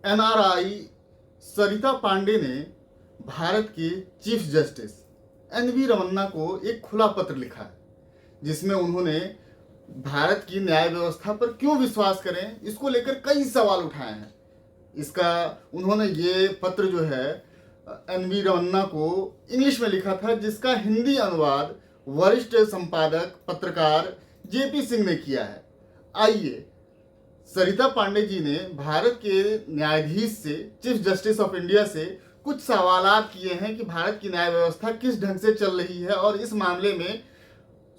NRI सरिता पांडे ने भारत के chief justice N V Ramana को एक खुला पत्र लिखा है, जिसमें उन्होंने भारत की न्याय व्यवस्था पर क्यों विश्वास करें इसको लेकर कई सवाल उठाए हैं। इसका उन्होंने ये पत्र जो है एनवी रमन्ना को इंग्लिश में लिखा था, जिसका हिंदी अनुवाद वरिष्ठ संपादक पत्रकार जेपी सिंह ने किया है। आइए, सरिता पांडे जी ने भारत के न्यायाधीश से, चीफ जस्टिस ऑफ इंडिया से कुछ सवालात किए हैं कि भारत की न्याय व्यवस्था किस ढंग से चल रही है और इस मामले में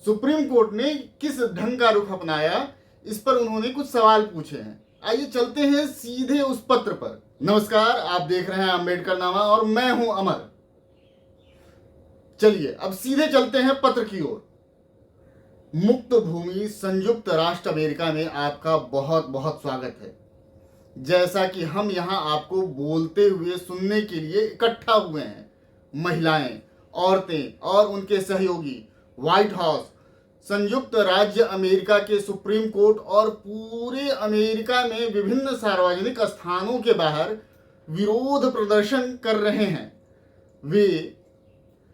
सुप्रीम कोर्ट ने किस ढंग का रुख अपनाया, इस पर उन्होंने कुछ सवाल पूछे हैं। आइए चलते हैं सीधे उस पत्र पर। नमस्कार, आप देख रहे हैं अम्बेडकर नामा और मैं हूं अमर। चलिए अब सीधे चलते हैं पत्र की ओर। मुक्त भूमि संयुक्त राष्ट्र अमेरिका में आपका बहुत बहुत स्वागत है। जैसा कि हम यहाँ आपको बोलते हुए सुनने के लिए इकट्ठा हुए हैं, महिलाएं, औरतें और उनके सहयोगी व्हाइट हाउस, संयुक्त राज्य अमेरिका के सुप्रीम कोर्ट और पूरे अमेरिका में विभिन्न सार्वजनिक स्थानों के बाहर विरोध प्रदर्शन कर रहे हैं। वे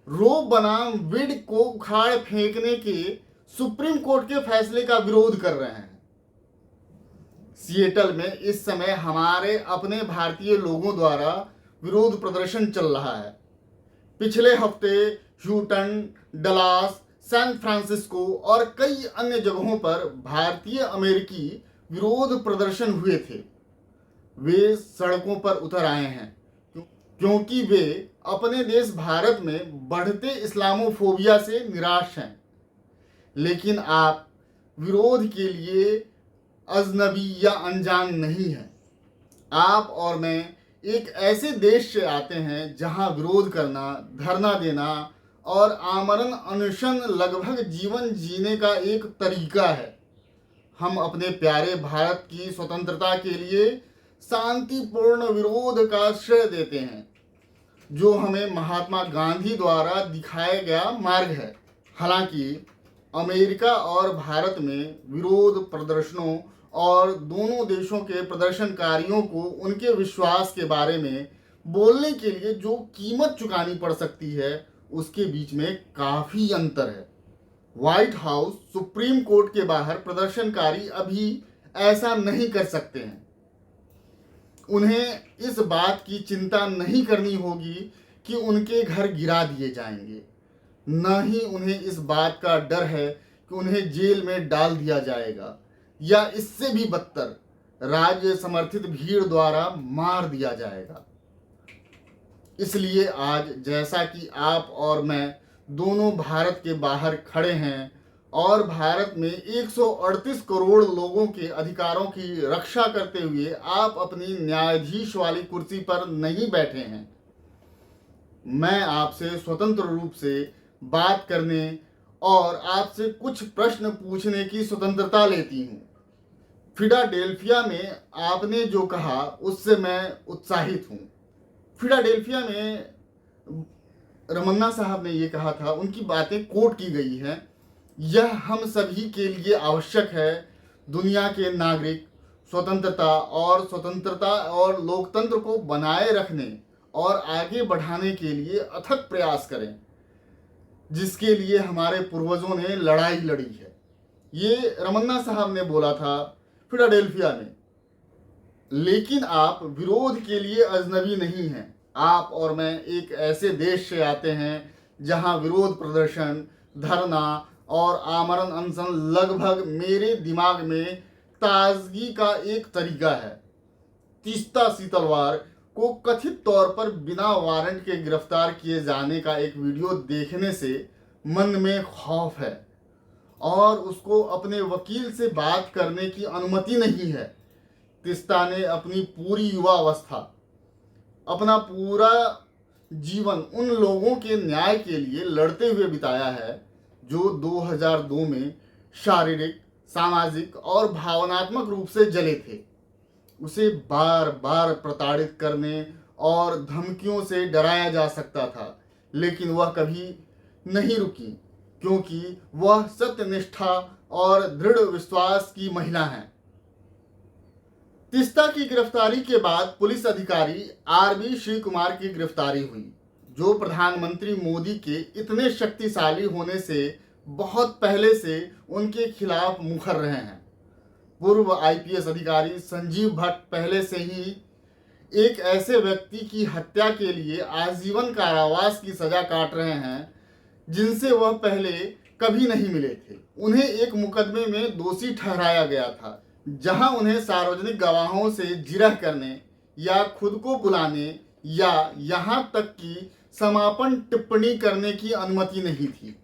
रो बनाम वेड को उखाड़ फेंकने के सुप्रीम कोर्ट के फैसले का विरोध कर रहे हैं। सिएटल में इस समय हमारे अपने भारतीय लोगों द्वारा विरोध प्रदर्शन चल रहा है। पिछले हफ्ते ह्यूस्टन, डलास, सैन फ्रांसिस्को और कई अन्य जगहों पर भारतीय अमेरिकी विरोध प्रदर्शन हुए थे। वे सड़कों पर उतर आए हैं क्योंकि वे अपने देश भारत में बढ़ते इस्लामोफोबिया से निराश हैं। लेकिन आप विरोध के लिए अजनबी या अनजान नहीं हैं। आप और मैं एक ऐसे देश से आते हैं जहां विरोध करना, धरना देना और आमरण अनशन लगभग जीवन जीने का एक तरीका है। हम अपने प्यारे भारत की स्वतंत्रता के लिए शांतिपूर्ण विरोध का श्रेय देते हैं, जो हमें महात्मा गांधी द्वारा दिखाया गया मार्ग है। हालांकि अमेरिका और भारत में विरोध प्रदर्शनों और दोनों देशों के प्रदर्शनकारियों को उनके विश्वास के बारे में बोलने के लिए जो कीमत चुकानी पड़ सकती है, उसके बीच में काफ़ी अंतर है। व्हाइट हाउस, सुप्रीम कोर्ट के बाहर प्रदर्शनकारी अभी ऐसा नहीं कर सकते हैं। उन्हें इस बात की चिंता नहीं करनी होगी कि उनके घर गिरा दिए जाएंगे, न ही उन्हें इस बात का डर है कि उन्हें जेल में डाल दिया जाएगा या इससे भी बदतर राज्य समर्थित भीड़ द्वारा मार दिया जाएगा। इसलिए आज जैसा कि आप और मैं दोनों भारत के बाहर खड़े हैं और भारत में 138 करोड़ लोगों के अधिकारों की रक्षा करते हुए आप अपनी न्यायाधीश वाली कुर्सी पर नहीं बैठे हैं, मैं आपसे स्वतंत्र रूप से बात करने और आपसे कुछ प्रश्न पूछने की स्वतंत्रता लेती हूँ। फिलाडेल्फिया में आपने जो कहा उससे मैं उत्साहित हूँ। फिलाडेल्फिया में रमन्ना साहब ने ये कहा था, उनकी बातें कोट की गई हैं। यह हम सभी के लिए आवश्यक है। दुनिया के नागरिक स्वतंत्रता और लोकतंत्र को बनाए रखने और आगे बढ़ाने के लिए अथक प्रयास करें, जिसके लिए हमारे पूर्वजों ने लड़ाई लड़ी है। ये रमन्ना साहब ने बोला था फिलाडेल्फिया में। लेकिन आप विरोध के लिए अजनबी नहीं हैं। आप और मैं एक ऐसे देश से आते हैं जहां विरोध प्रदर्शन, धरना और आमरण अनशन लगभग मेरे दिमाग में ताजगी का एक तरीका है। तीस्ता सीतलवार को कथित तौर पर बिना वारंट के गिरफ्तार किए जाने का एक वीडियो देखने से मन में खौफ है और उसको अपने वकील से बात करने की अनुमति नहीं है। तीस्ता ने अपनी पूरी युवा अवस्था, अपना पूरा जीवन उन लोगों के न्याय के लिए लड़ते हुए बिताया है जो 2002 में शारीरिक, सामाजिक और भावनात्मक रूप से जले थे। उसे बार बार प्रताड़ित करने और धमकियों से डराया जा सकता था, लेकिन वह कभी नहीं रुकी क्योंकि वह सत्यनिष्ठा और दृढ़ विश्वास की महिला हैं। तीस्ता की गिरफ्तारी के बाद पुलिस अधिकारी आरबी श्री कुमार की गिरफ्तारी हुई, जो प्रधानमंत्री मोदी के इतने शक्तिशाली होने से बहुत पहले से उनके खिलाफ मुखर रहे हैं। पूर्व आईपीएस अधिकारी संजीव भट्ट पहले से ही एक ऐसे व्यक्ति की हत्या के लिए आजीवन कारावास की सजा काट रहे हैं जिनसे वह पहले कभी नहीं मिले थे। उन्हें एक मुकदमे में दोषी ठहराया गया था, जहां उन्हें सार्वजनिक गवाहों से जिरह करने या खुद को बुलाने या यहां तक कि समापन टिप्पणी करने की अनुमति नहीं थी।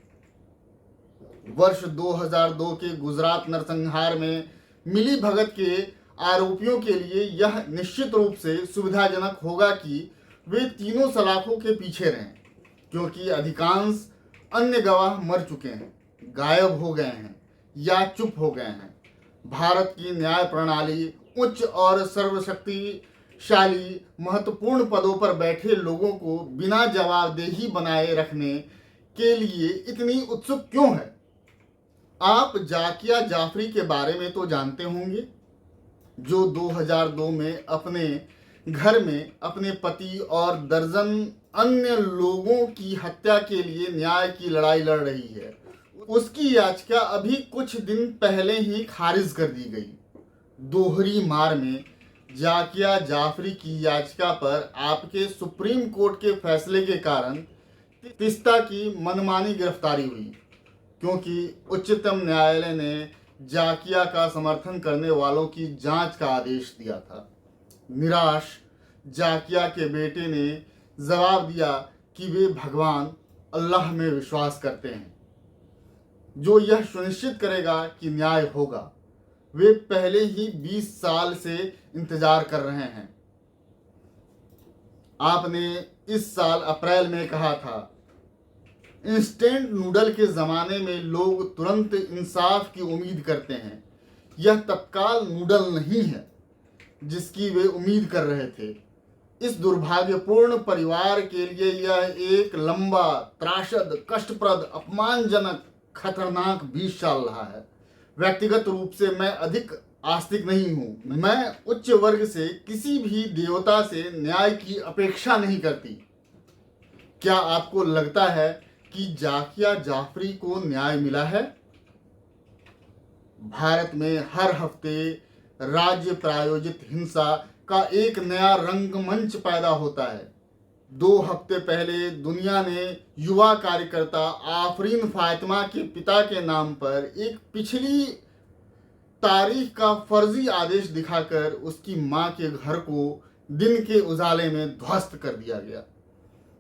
वर्ष 2002 के गुजरात नरसंहार में मिली भगत के आरोपियों के लिए यह निश्चित रूप से सुविधाजनक होगा कि वे तीनों सलाखों के पीछे रहें, क्योंकि अधिकांश अन्य गवाह मर चुके हैं, गायब हो गए हैं या चुप हो गए हैं। भारत की न्याय प्रणाली उच्च और सर्वशक्तिशाली महत्वपूर्ण पदों पर बैठे लोगों को बिना जवाबदेही बनाए रखने के लिए इतनी उत्सुक क्यों है? आप जाकिया जाफरी के बारे में तो जानते होंगे, जो 2002 में अपने घर में अपने पति और दर्जन अन्य लोगों की हत्या के लिए न्याय की लड़ाई लड़ रही है। उसकी याचिका अभी कुछ दिन पहले ही खारिज कर दी गई। दोहरी मार में जाकिया जाफरी की याचिका पर आपके सुप्रीम कोर्ट के फैसले के कारण तीस्ता की मनमानी गिरफ्तारी हुई, क्योंकि उच्चतम न्यायालय ने जाकिया का समर्थन करने वालों की जांच का आदेश दिया था। निराश जाकिया के बेटे ने जवाब दिया कि वे भगवान अल्लाह में विश्वास करते हैं, जो यह सुनिश्चित करेगा कि न्याय होगा। वे पहले ही 20 साल से इंतजार कर रहे हैं। आपने इस साल अप्रैल में कहा था, इंस्टेंट नूडल के ज़माने में लोग तुरंत इंसाफ की उम्मीद करते हैं। यह तत्काल नूडल नहीं है जिसकी वे उम्मीद कर रहे थे। इस दुर्भाग्यपूर्ण परिवार के लिए यह एक लंबा, त्रासद, कष्टप्रद, अपमानजनक, खतरनाक 20 साल रहा है। व्यक्तिगत रूप से मैं अधिक आस्तिक नहीं हूँ। मैं उच्च वर्ग से किसी भी देवता से न्याय की अपेक्षा नहीं करती। क्या आपको लगता है कि जाकिया जाफरी को न्याय मिला है? भारत में हर हफ्ते राज्य प्रायोजित हिंसा का एक नया रंगमंच पैदा होता है। 2 हफ्ते पहले दुनिया ने युवा कार्यकर्ता आफरीन फातिमा के पिता के नाम पर एक पिछली तारीख का फर्जी आदेश दिखाकर उसकी मां के घर को दिन के उजाले में ध्वस्त कर दिया गया।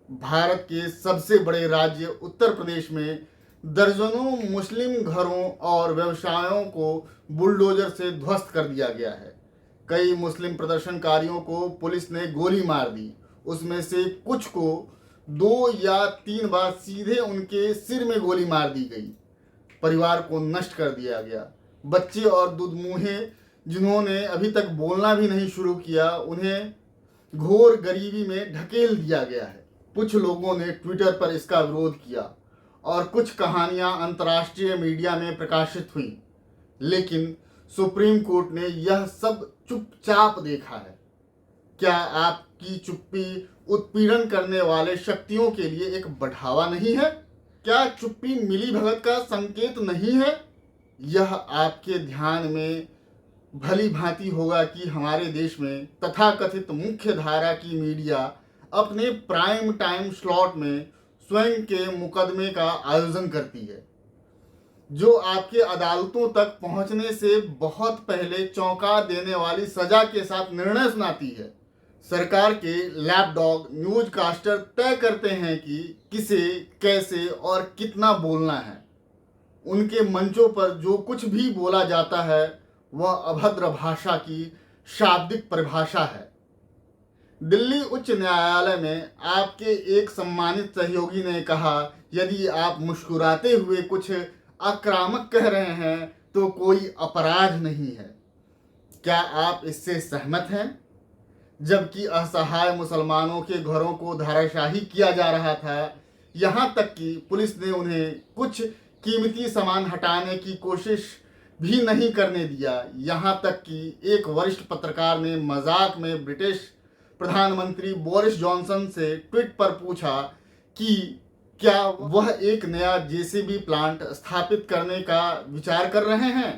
भारत के सबसे बड़े राज्य उत्तर प्रदेश में दर्जनों मुस्लिम घरों और व्यवसायों को बुलडोजर से ध्वस्त कर दिया गया है। कई मुस्लिम प्रदर्शनकारियों को पुलिस ने गोली मार दी। उसमें से कुछ को 2 या 3 बार सीधे उनके सिर में गोली मार दी गई। परिवार को नष्ट कर दिया गया। बच्चे और दुधमुहे जिन्होंने अभी तक बोलना भी नहीं शुरू किया, उन्हें घोर गरीबी में ढकेल दिया गया है। कुछ लोगों ने ट्विटर पर इसका विरोध किया और कुछ कहानियां अंतर्राष्ट्रीय मीडिया में प्रकाशित हुई, लेकिन सुप्रीम कोर्ट ने यह सब चुपचाप देखा है। क्या आपकी चुप्पी उत्पीड़न करने वाले शक्तियों के लिए एक बढ़ावा नहीं है? क्या चुप्पी मिलीभगत का संकेत नहीं है? यह आपके ध्यान में भली भांति होगा कि हमारे देश में तथाकथित मुख्य धारा की मीडिया अपने प्राइम टाइम स्लॉट में स्वयं के मुकदमे का आयोजन करती है, जो आपके अदालतों तक पहुंचने से बहुत पहले चौंका देने वाली सजा के साथ निर्णय सुनाती है। सरकार के लैपडॉग न्यूज़कास्टर तय करते हैं कि किसे, कैसे और कितना बोलना है। उनके मंचों पर जो कुछ भी बोला जाता है वह अभद्र भाषा की शाब्दिक परिभाषा है। दिल्ली उच्च न्यायालय में आपके एक सम्मानित सहयोगी ने कहा, यदि आप मुस्कुराते हुए कुछ आक्रामक कह रहे हैं तो कोई अपराध नहीं है। क्या आप इससे सहमत हैं? जबकि असहाय मुसलमानों के घरों को धाराशाही किया जा रहा था, यहाँ तक कि पुलिस ने उन्हें कुछ कीमती सामान हटाने की कोशिश भी नहीं करने दिया। यहाँ तक कि एक वरिष्ठ पत्रकार ने मजाक में ब्रिटिश प्रधानमंत्री बोरिस जॉनसन से ट्वीट पर पूछा कि क्या वह एक नया जेसीबी प्लांट स्थापित करने का विचार कर रहे हैं।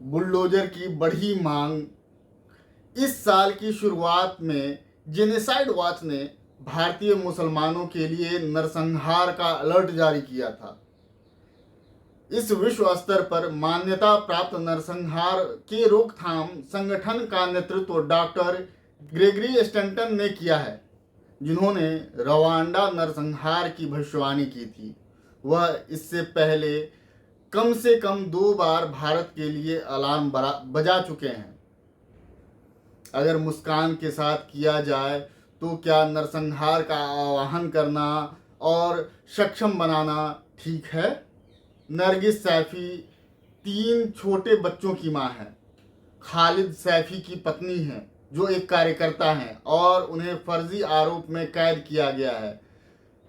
बुलडोजर की बढ़ी मांग। इस साल की शुरुआत में जेनोसाइड वॉच ने भारतीय मुसलमानों के लिए नरसंहार का अलर्ट जारी किया था। इस विश्व स्तर पर मान्यता प्राप्त नरसंहार के रोकथाम संगठन का नेतृत्व डॉक्टर ग्रेगरी स्टैंटन ने किया है, जिन्होंने रवांडा नरसंहार की भविष्यवाणी की थी। वह इससे पहले कम से कम 2 बार भारत के लिए अलार्म बजा चुके हैं। अगर मुस्कान के साथ किया जाए तो क्या नरसंहार का आह्वान करना और सक्षम बनाना ठीक है? नरगिस सैफी 3 छोटे बच्चों की मां है। खालिद सैफी की पत्नी है, जो एक कार्यकर्ता हैं और उन्हें फर्जी आरोप में कैद किया गया है,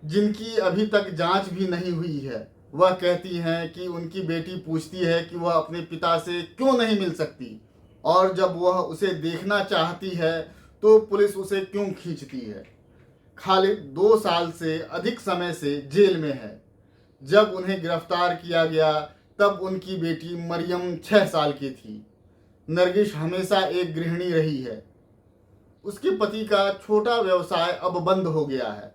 जिनकी अभी तक जांच भी नहीं हुई है। वह कहती हैं कि उनकी बेटी पूछती है कि वह अपने पिता से क्यों नहीं मिल सकती, और जब वह उसे देखना चाहती है तो पुलिस उसे क्यों खींचती है। खालिद 2 साल से अधिक समय से जेल में है। जब उन्हें गिरफ्तार किया गया तब उनकी बेटी मरियम 6 साल की थी। नरगिस हमेशा एक गृहिणी रही है। उसके पति का छोटा व्यवसाय अब बंद हो गया है।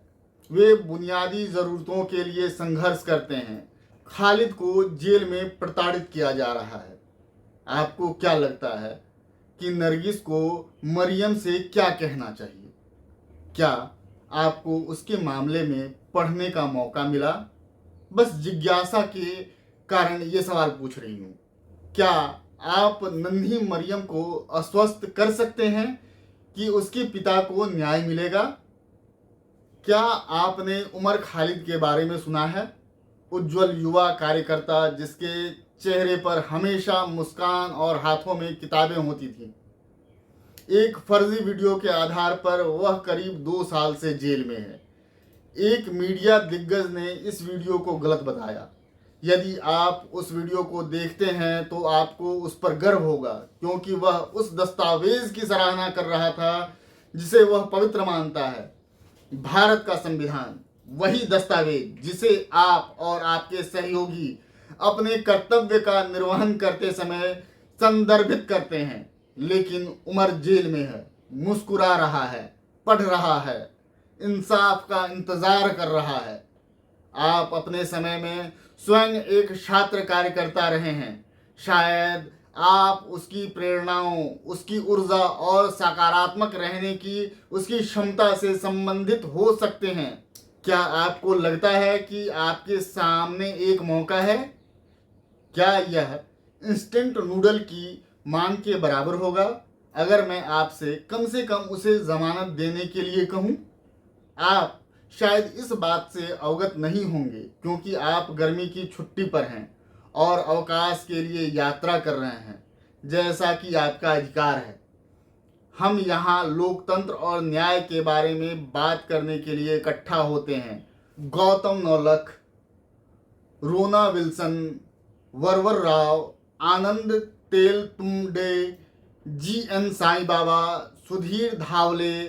वे बुनियादी ज़रूरतों के लिए संघर्ष करते हैं। खालिद को जेल में प्रताड़ित किया जा रहा है। आपको क्या लगता है कि नरगिस को मरियम से क्या कहना चाहिए? क्या आपको उसके मामले में पढ़ने का मौका मिला? बस जिज्ञासा के कारण ये सवाल पूछ रही हूँ। क्या आप नन्ही मरियम को आश्वस्त कर सकते हैं कि उसके पिता को न्याय मिलेगा? क्या आपने उमर खालिद के बारे में सुना है? उज्जवल युवा कार्यकर्ता जिसके चेहरे पर हमेशा मुस्कान और हाथों में किताबें होती थी। एक फर्जी वीडियो के आधार पर वह करीब 2 साल से जेल में है। एक मीडिया दिग्गज ने इस वीडियो को गलत बताया। यदि आप उस वीडियो को देखते हैं तो आपको उस पर गर्व होगा, क्योंकि वह उस दस्तावेज की सराहना कर रहा था जिसे वह पवित्र मानता है, भारत का संविधान। वही दस्तावेज जिसे आप और आपके सहयोगी अपने कर्तव्य का निर्वहन करते समय संदर्भित करते हैं। लेकिन उमर जेल में है, मुस्कुरा रहा है, पढ़ रहा है, इंसाफ का इंतजार कर रहा है। आप अपने समय में स्वयं एक छात्र कार्यकर्ता रहे हैं। शायद आप उसकी प्रेरणाओं, उसकी ऊर्जा और सकारात्मक रहने की उसकी क्षमता से संबंधित हो सकते हैं। क्या आपको लगता है कि आपके सामने एक मौका है? क्या यह इंस्टेंट नूडल की मांग के बराबर होगा अगर मैं आपसे कम उसे जमानत देने के लिए कहूं? आप शायद इस बात से अवगत नहीं होंगे क्योंकि आप गर्मी की छुट्टी पर हैं और अवकाश के लिए यात्रा कर रहे हैं, जैसा कि आपका अधिकार है। हम यहाँ लोकतंत्र और न्याय के बारे में बात करने के लिए इकट्ठा होते हैं। गौतम नौलख, रोना विल्सन, वरवर राव, आनंद तेलतुंबडे, जी.एन. साईं बाबा, सुधीर धावले,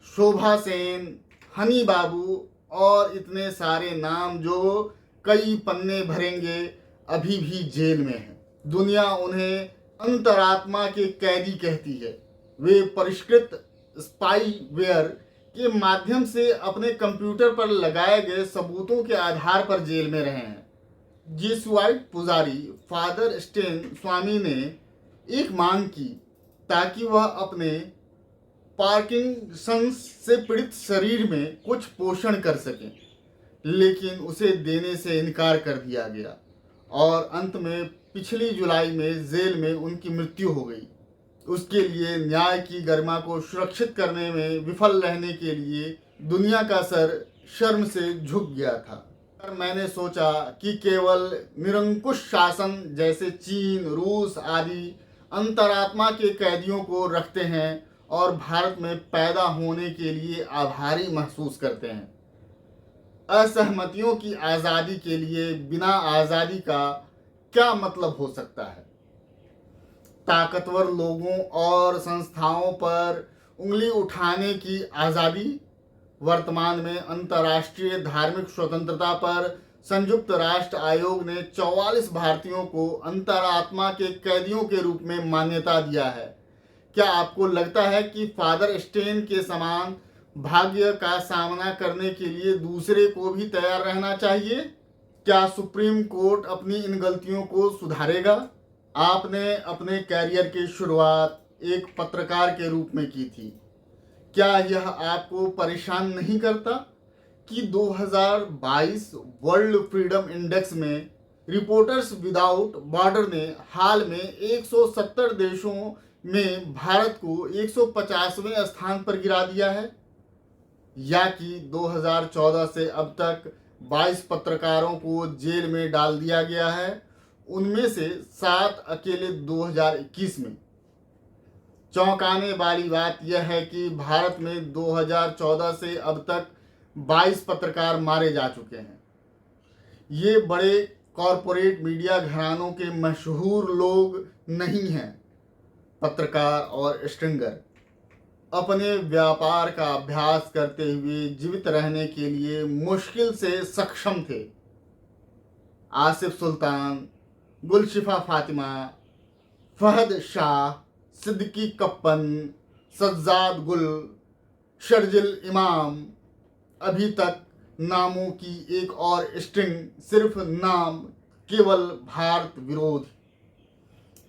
शोभा सेन, हनी बाबू और इतने सारे नाम जो कई पन्ने भरेंगे, अभी भी जेल में हैं। दुनिया उन्हें अंतरात्मा के कैदी कहती है। वे परिष्कृत स्पाईवेयर के माध्यम से अपने कंप्यूटर पर लगाए गए सबूतों के आधार पर जेल में रहे हैं। जेसुआइट पुजारी फादर स्टेन स्वामी ने एक मांग की ताकि वह अपने पार्किंसंस से पीड़ित शरीर में कुछ पोषण कर सकें, लेकिन उसे देने से इनकार कर दिया गया और अंत में पिछली जुलाई में जेल में उनकी मृत्यु हो गई। उसके लिए न्याय की गरिमा को सुरक्षित करने में विफल रहने के लिए दुनिया का सर शर्म से झुक गया था। पर मैंने सोचा कि केवल निरंकुश शासन जैसे चीन, रूस आदि अंतरात्मा के कैदियों को रखते हैं और भारत में पैदा होने के लिए आभारी महसूस करते हैं। असहमतियों की आज़ादी के लिए बिना आज़ादी का क्या मतलब हो सकता है? ताकतवर लोगों और संस्थाओं पर उंगली उठाने की आज़ादी। वर्तमान में अंतर्राष्ट्रीय धार्मिक स्वतंत्रता पर संयुक्त राष्ट्र आयोग ने 44 भारतीयों को अंतरात्मा के कैदियों के रूप में मान्यता दिया है। क्या आपको लगता है कि फादर स्टेन के समान भाग्य का सामना करने के लिए दूसरे को भी तैयार रहना चाहिए? क्या सुप्रीम कोर्ट अपनी इन गलतियों को सुधारेगा? आपने अपने कैरियर की शुरुआत एक पत्रकार के रूप में की थी। क्या यह आपको परेशान नहीं करता कि 2022 वर्ल्ड फ्रीडम इंडेक्स में रिपोर्टर्स विदाउट बॉर्डर ने हाल में 170 देशों में भारत को 150वें स्थान पर गिरा दिया है? या कि 2014 से अब तक 22 पत्रकारों को जेल में डाल दिया गया है, उनमें से 7 अकेले 2021 में। चौंकाने वाली बात यह है कि भारत में 2014 से अब तक 22 पत्रकार मारे जा चुके हैं। ये बड़े कॉरपोरेट मीडिया घरानों के मशहूर लोग नहीं हैं। पत्रकार और स्ट्रिंगर अपने व्यापार का अभ्यास करते हुए जीवित रहने के लिए मुश्किल से सक्षम थे। आसिफ सुल्तान, गुलशिफा फातिमा, फहद शाह, सिद्दीकी कप्पन, सज्जाद गुल, शर्जिल इमाम, अभी तक नामों की एक और स्ट्रिंग, सिर्फ नाम, केवल भारत विरोध।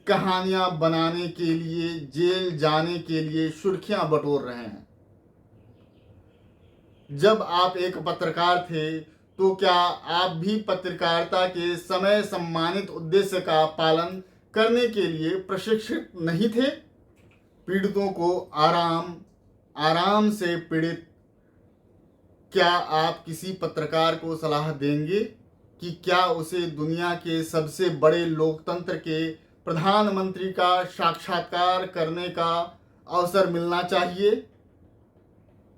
कहानियां बनाने के लिए जेल जाने के लिए सुर्खियां बटोर रहे हैं। जब आप एक पत्रकार थे तो क्या आप भी पत्रकारिता के समय सम्मानित उद्देश्य का पालन करने के लिए प्रशिक्षित नहीं थे? पीड़ितों को आराम से पीड़ित। क्या आप किसी पत्रकार को सलाह देंगे कि क्या उसे दुनिया के सबसे बड़े लोकतंत्र के प्रधानमंत्री का साक्षात्कार करने का अवसर मिलना चाहिए?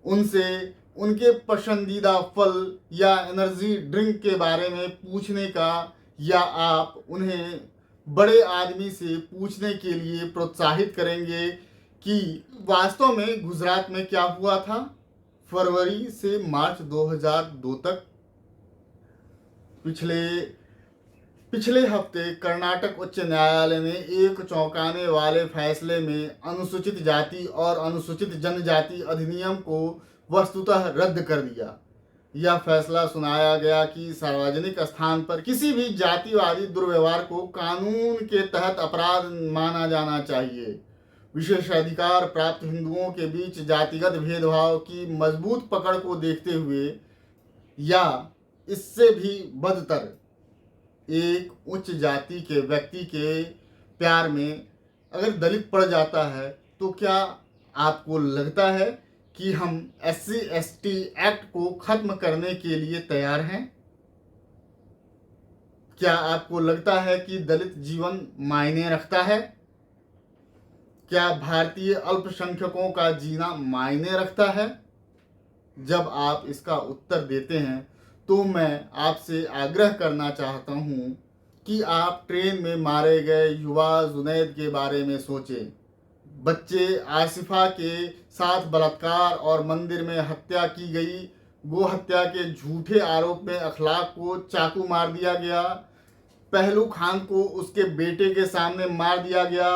उनसे उनके पसंदीदा फल या एनर्जी ड्रिंक के बारे में पूछने का, या आप उन्हें बड़े आदमी से पूछने के लिए प्रोत्साहित करेंगे कि वास्तव में गुजरात में क्या हुआ था फरवरी से मार्च 2002 तक? पिछले हफ्ते कर्नाटक उच्च न्यायालय ने एक चौंकाने वाले फैसले में अनुसूचित जाति और अनुसूचित जनजाति अधिनियम को वस्तुतः रद्द कर दिया। यह फैसला सुनाया गया कि सार्वजनिक स्थान पर किसी भी जातिवादी दुर्व्यवहार को कानून के तहत अपराध माना जाना चाहिए। विशेषाधिकार प्राप्त हिंदुओं के बीच जातिगत भेदभाव की मजबूत पकड़ को देखते हुए, या इससे भी बदतर, एक उच्च जाति के व्यक्ति के प्यार में अगर दलित पड़ जाता है तो क्या आपको लगता है कि हम SC/ST एक्ट को खत्म करने के लिए तैयार हैं? क्या आपको लगता है कि दलित जीवन मायने रखता है? क्या भारतीय अल्पसंख्यकों का जीना मायने रखता है? जब आप इसका उत्तर देते हैं तो मैं आपसे आग्रह करना चाहता हूं कि आप ट्रेन में मारे गए युवा जुनैद के बारे में सोचें। बच्चे आसिफा के साथ बलात्कार और मंदिर में हत्या की गई, गो हत्या के झूठे आरोप में अखलाक को चाकू मार दिया गया, पहलू खान को उसके बेटे के सामने मार दिया गया,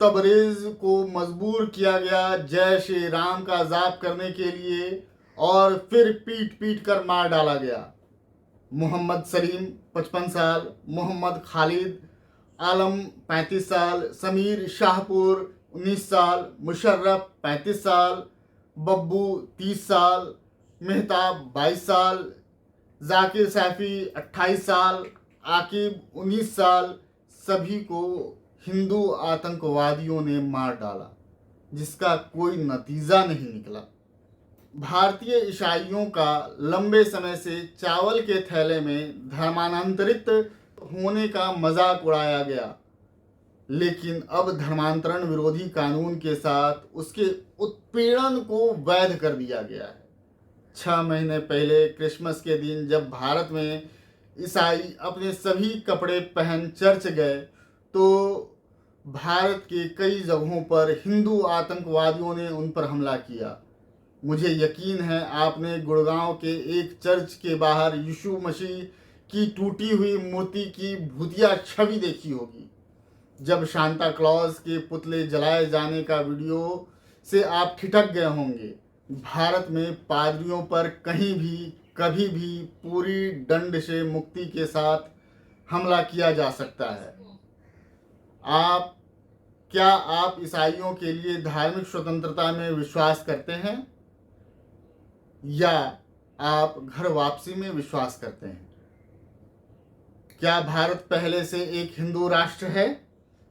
तबरेज को मजबूर किया गया जय श्री राम का जाप करने के लिए और फिर पीट पीट कर मार डाला गया। मोहम्मद सलीम 55 साल, मोहम्मद खालिद आलम 35 साल, समीर शाहपुर 19 साल, मुशर्रफ 35 साल, बब्बू 30 साल, मेहताब 22 साल, जाकिर सैफी 28 साल, आकिब 19 साल, सभी को हिंदू आतंकवादियों ने मार डाला जिसका कोई नतीजा नहीं निकला। भारतीय ईसाइयों का लंबे समय से चावल के थैले में धर्मांतरित होने का मजाक उड़ाया गया, लेकिन अब धर्मांतरण विरोधी कानून के साथ उसके उत्पीड़न को वैध कर दिया गया है। 6 महीने पहले क्रिसमस के दिन जब भारत में ईसाई अपने सभी कपड़े पहन चर्च गए तो भारत के कई जगहों पर हिंदू आतंकवादियों ने उन पर हमला किया। मुझे यकीन है आपने गुड़गांव के एक चर्च के बाहर यीशु मसीह की टूटी हुई मूर्ति की भूतिया छवि देखी होगी। जब शांता क्लॉज के पुतले जलाए जाने का वीडियो से आप ठिठक गए होंगे। भारत में पादरियों पर कहीं भी कभी भी पूरी दंड से मुक्ति के साथ हमला किया जा सकता है। क्या आप ईसाइयों के लिए धार्मिक स्वतंत्रता में विश्वास करते हैं या आप घर वापसी में विश्वास करते हैं? क्या भारत पहले से एक हिंदू राष्ट्र है?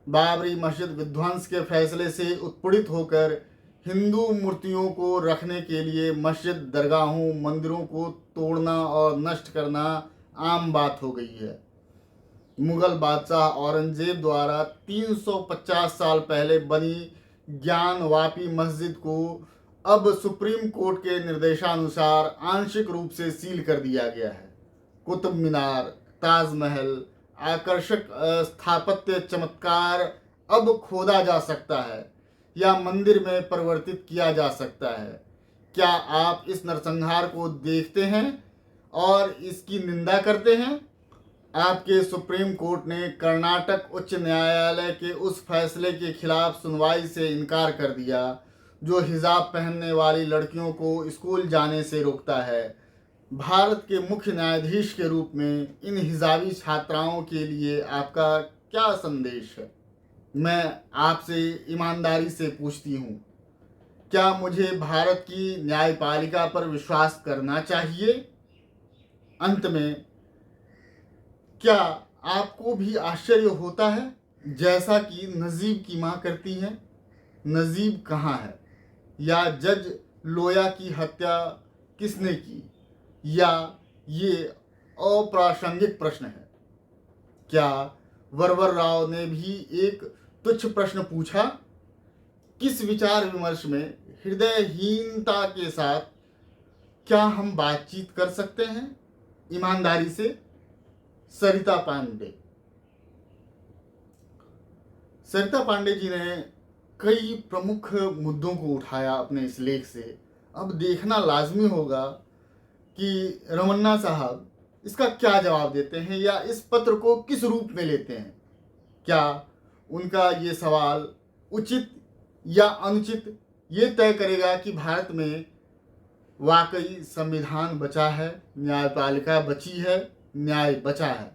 बाबरी मस्जिद विध्वंस के फैसले से उत्पीड़ित होकर हिंदू मूर्तियों को रखने के लिए मस्जिद, दरगाहों, मंदिरों को तोड़ना और नष्ट करना आम बात हो गई है। मुगल बादशाह औरंगजेब द्वारा 350 साल पहले बनी ज्ञानवापी मस्जिद को अब सुप्रीम कोर्ट के निर्देशानुसार आंशिक रूप से सील कर दिया गया है। कुतुब मीनार, ताजमहल, आकर्षक स्थापत्य चमत्कार अब खोदा जा सकता है या मंदिर में परिवर्तित किया जा सकता है। क्या आप इस नरसंहार को देखते हैं और इसकी निंदा करते हैं? आपके सुप्रीम कोर्ट ने कर्नाटक उच्च न्यायालय के उस फैसले के खिलाफ सुनवाई से इनकार कर दिया जो हिजाब पहनने वाली लड़कियों को स्कूल जाने से रोकता है। भारत के मुख्य न्यायाधीश के रूप में इन हिजाबी छात्राओं के लिए आपका क्या संदेश है? मैं आपसे ईमानदारी से पूछती हूँ, क्या मुझे भारत की न्यायपालिका पर विश्वास करना चाहिए? अंत में, क्या आपको भी आश्चर्य होता है जैसा कि नजीब की माँ करती है? नजीब कहाँ है? या जज लोया की हत्या किसने की? या ये अप्रासंगिक प्रश्न है? क्या वरवर राव ने भी एक तुच्छ प्रश्न पूछा? किस विचार विमर्श में हृदयहीनता के साथ क्या हम बातचीत कर सकते हैं? ईमानदारी से, सरिता पांडे। सरिता पांडे जी ने कई प्रमुख मुद्दों को उठाया अपने इस लेख से। अब देखना लाजमी होगा कि रमन्ना साहब इसका क्या जवाब देते हैं या इस पत्र को किस रूप में लेते हैं। क्या उनका ये सवाल उचित या अनुचित ये तय करेगा कि भारत में वाकई संविधान बचा है, न्यायपालिका बची है, न्याय बचा है।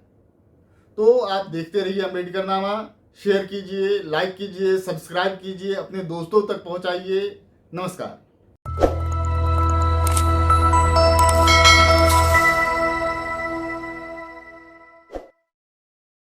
तो आप देखते रहिए अम्बेडकर नामा। शेयर कीजिए, लाइक कीजिए, सब्सक्राइब कीजिए, अपने दोस्तों तक पहुंचाइए। नमस्कार।